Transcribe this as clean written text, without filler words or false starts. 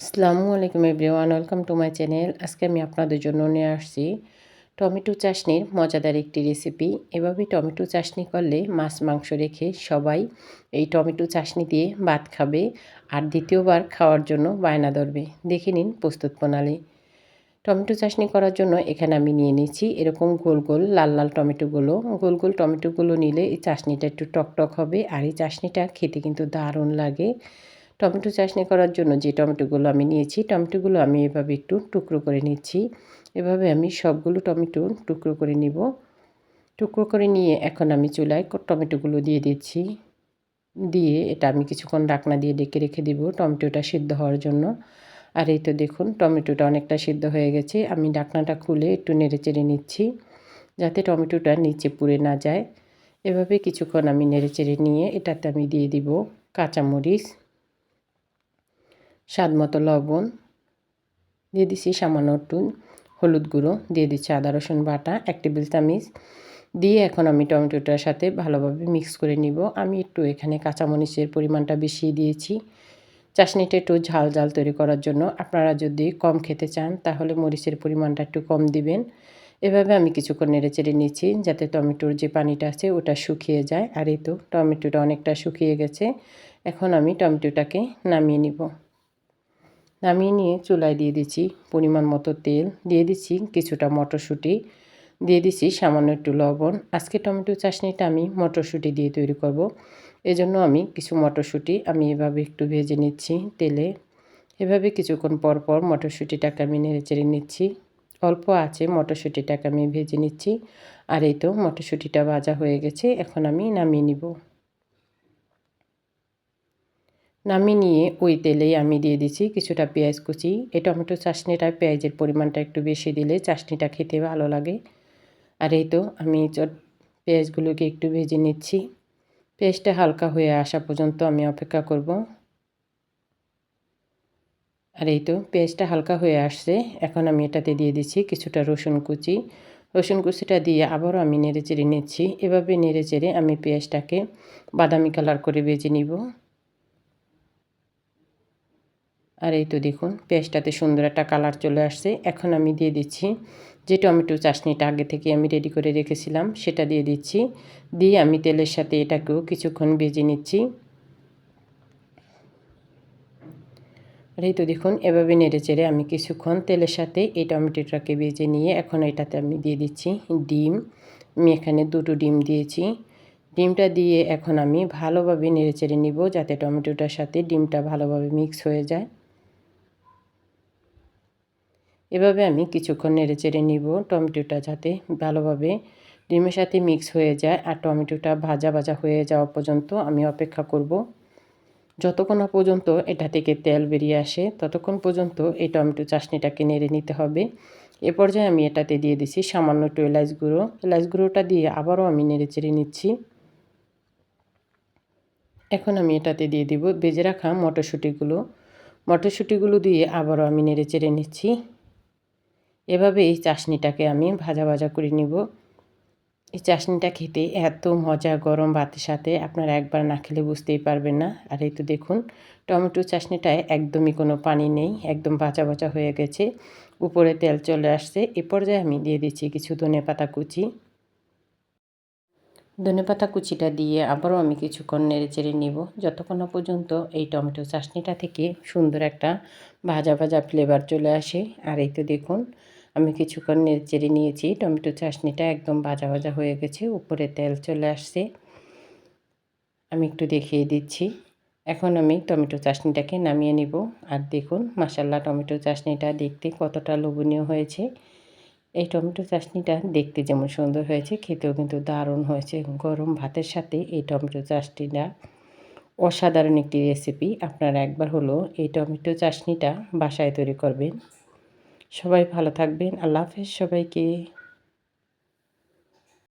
আসসালামু আলাইকুম everyone, welcome to my channel. আজকে আমি আপনাদের জন্য নিয়ে আসছি টমেটো চাশনির মজাদার একটি রেসিপি। এভাবে টমেটো চাশনি করলে মাছ মাংস রেখে সবাই এই টমেটো চাশনি দিয়ে ভাত খাবে আর দ্বিতীয়বার খাওয়ার জন্য বায়না ধরবে। দেখে নিন প্রস্তুত প্রণালী। টমেটো চাশনি করার জন্য এখানে আমি নিয়ে নিচ্ছি এরকম গোল গোল লাল লাল টমেটোগুলো। গোল গোল টমেটোগুলো নিলে এই চাশনিটা একটু টকটক হবে আর এই চাশনিটা খেতে কিন্তু দারুণ লাগে। টমেটো চাশনি করার জন্য যে টমেটোগুলো আমি নিয়েছি, টমেটোগুলো আমি এভাবে একটু টুকরো করে নিচ্ছি। এভাবে আমি সবগুলো টমেটো টুকরো করে নিব। টুকরো করে নিয়ে এখন আমি চুলায় টমেটোগুলো দিয়ে দিচ্ছি। দিয়ে এটা আমি কিছুক্ষণ ঢাকনা দিয়ে ঢেকে রেখে দিব টমেটোটা সিদ্ধ হওয়ার জন্য। আর এই তো দেখুন টমেটোটা অনেকটা সিদ্ধ হয়ে গেছে। আমি ঢাকনাটা খুলে একটু নেড়েচেড়ে নিচ্ছি যাতে টমেটোটা নিচে পুড়ে না যায়। এভাবে কিছুক্ষণ আমি নেড়েচেড়ে নিয়ে এটাতে আমি দিয়ে দিব কাঁচামরিচ, স্বাদ মতো লবণ, দিয়ে দিচ্ছি সামান্য একটু হলুদ গুঁড়ো, দিয়ে দিচ্ছি আদা রসুন বাটা 1 টেবিল চামচ দিয়ে এখন আমি টমেটোটার সাথে ভালোভাবে মিক্স করে নিব। আমি একটু এখানে কাঁচামরিচের পরিমাণটা বেশি দিয়েছি চাশনিটা একটু ঝাল ঝাল তৈরি করার জন্য। আপনারা যদি কম খেতে চান তাহলে মরিচের পরিমাণটা একটু কম দিবেন। এভাবে আমি কিছুক্ষণ নেড়েচেড়ে নিচ্ছি যাতে টমেটোর যে পানিটা আছে ওটা শুকিয়ে যায়। আর এই তো টমেটোটা অনেকটা শুকিয়ে গেছে। এখন আমি টমেটোটাকে নামিয়ে নিব। নামিয়ে নিয়ে চুলায় দিয়ে দিচ্ছি পরিমাণ মতো তেল, দিয়ে দিচ্ছি কিছুটা মটরশুঁটি, দিয়ে দিচ্ছি সামান্য একটু লবণ। আজকে টমেটো চাশনিটা আমি মটরশুঁটি দিয়ে তৈরি করব। এজন্য আমি কিছু মটরশুঁটি আমি এভাবে একটু ভেজে নিচ্ছি তেলে। এভাবে কিছুক্ষণ পর পর মটরশুঁটিটাকে আমি নেড়েচেড়ে নিচ্ছি। অল্প আছে মটরশুঁটিটাকে আমি ভেজে নিচ্ছি। আর এই তো মটরশুঁটিটা ভাজা হয়ে গেছে, এখন আমি নামিয়ে নিব। নামিয়ে নিয়ে ওই তেলেই আমি দিয়ে দিচ্ছি কিছুটা পেঁয়াজ কুচি। এই টমেটো চাশনিটা পেঁয়াজের পরিমাণটা একটু বেশি দিলে চাশনিটা খেতে ভালো লাগে। আর এই তো আমি পেঁয়াজগুলোকে একটু ভেজে নিচ্ছি। পেঁয়াজটা হালকা হয়ে আসা পর্যন্ত আমি অপেক্ষা করব। আর এই তো পেঁয়াজটা হালকা হয়ে আসছে, এখন আমি এটাতে দিয়ে দিচ্ছি কিছুটা রসুন কুচি। রসুন কুচিটা দিয়ে আবারও আমি নেড়েচেড়ে নিচ্ছি। এভাবে নেড়েচেড়ে আমি পেঁয়াজটাকে বাদামি কালার করে ভেজে নিব। আর এই তো দেখুন পেঁয়াজটাতে সুন্দর একটা কালার চলে আসছে। এখন আমি দিয়ে দিচ্ছি যে টমেটো চাশনিটা আগে থেকে আমি রেডি করে রেখেছিলাম সেটা দিয়ে দিচ্ছি। দিয়ে আমি তেলের সাথে এটাকেও কিছুক্ষণ ভেজে নিচ্ছি। আর এই তো দেখুন এভাবে নেড়েচেড়ে আমি কিছুক্ষণ তেলের সাথে এই টমেটোটাকে ভেজে নিয়ে এখন এটাতে আমি দিয়ে দিচ্ছি ডিম। আমি এখানে 2টো ডিম দিয়েছি। ডিমটা দিয়ে এখন আমি ভালোভাবে নেড়েচেড়ে নিব যাতে টমেটোটার সাথে ডিমটা ভালোভাবে মিক্স হয়ে যায়। এভাবে আমি কিছুক্ষণ নেড়েচেড়ে নিব টমেটোটা যাতে ভালোভাবে ডিমের সাথে মিক্স হয়ে যায়। আর টমেটোটা ভাজা ভাজা হয়ে যাওয়া পর্যন্ত আমি অপেক্ষা করব। যতক্ষণ না পর্যন্ত এটা থেকে তেল বেরিয়ে আসে ততক্ষণ পর্যন্ত এই টমেটো চাশনিটাকে নেড়ে নিতে হবে। এ পর্যায়ে আমি এটাতে দিয়ে দিচ্ছি সামান্য একটু এলাচ গুঁড়ো। এলাচ গুঁড়োটা দিয়ে আবারও আমি নেড়েচেড়ে নিচ্ছি। এখন আমি এটাতে দিয়ে দিব ভেজে রাখা মটরশুঁটিগুলো। মটরশুঁটিগুলো দিয়ে আবারও আমি নেড়েচেড়ে নিচ্ছি। এভাবে এই চাশনিটাকে আমি ভাজা ভাজা করে নিব। এই চাশনিটা খেতে এত মজা, গরম ভাতের সাথে আপনারা একবার না খেলে বুঝতেই পারবেন না। আর এই তো দেখুন টমেটো চাশনিটায় একদমই কোনো পানি নেই, একদম ভাজা ভাজা হয়ে গেছে, উপরে তেল চলে আসছে। এ পর্যায়ে আমি দিয়ে দিচ্ছি কিছু ধনেপাতা কুচি। ধনেপাতা কুচিটা দিয়ে আবারও আমি কিছুক্ষণ নেড়েচেড়ে নিব যতক্ষণ না পর্যন্ত এই টমেটো চাশনিটা থেকে সুন্দর একটা ভাজা ভাজা ফ্লেভার চলে আসে। আর এই তো দেখুন আমি কিছুক্ষণ নেড়েচেড়ে নিয়েছি, টমেটো চাশনিটা একদম ভাজা ভাজা হয়ে গেছে, উপরে তেল চলে আসছে। আমি একটু দেখিয়ে দিচ্ছি। এখন আমি টমেটো চাশনিটাকে নামিয়ে নিব। আর দেখুন মাশাআল্লাহ টমেটো চাশনিটা দেখতে কতটা লোভনীয় হয়েছে। এই টমেটো চাশনিটা দেখতে যেমন সুন্দর হয়েছে খেতেও কিন্তু দারুণ হয়েছে। গরম ভাতের সাথে এই টমেটো চাশনিটা অসাধারণ একটি রেসিপি। আপনারা একবার হলো এই টমেটো চাশনিটা বাসায় তৈরি করবেন। সবাই ভালো থাকবেন। আল্লাহ হাফেজ সবাইকে।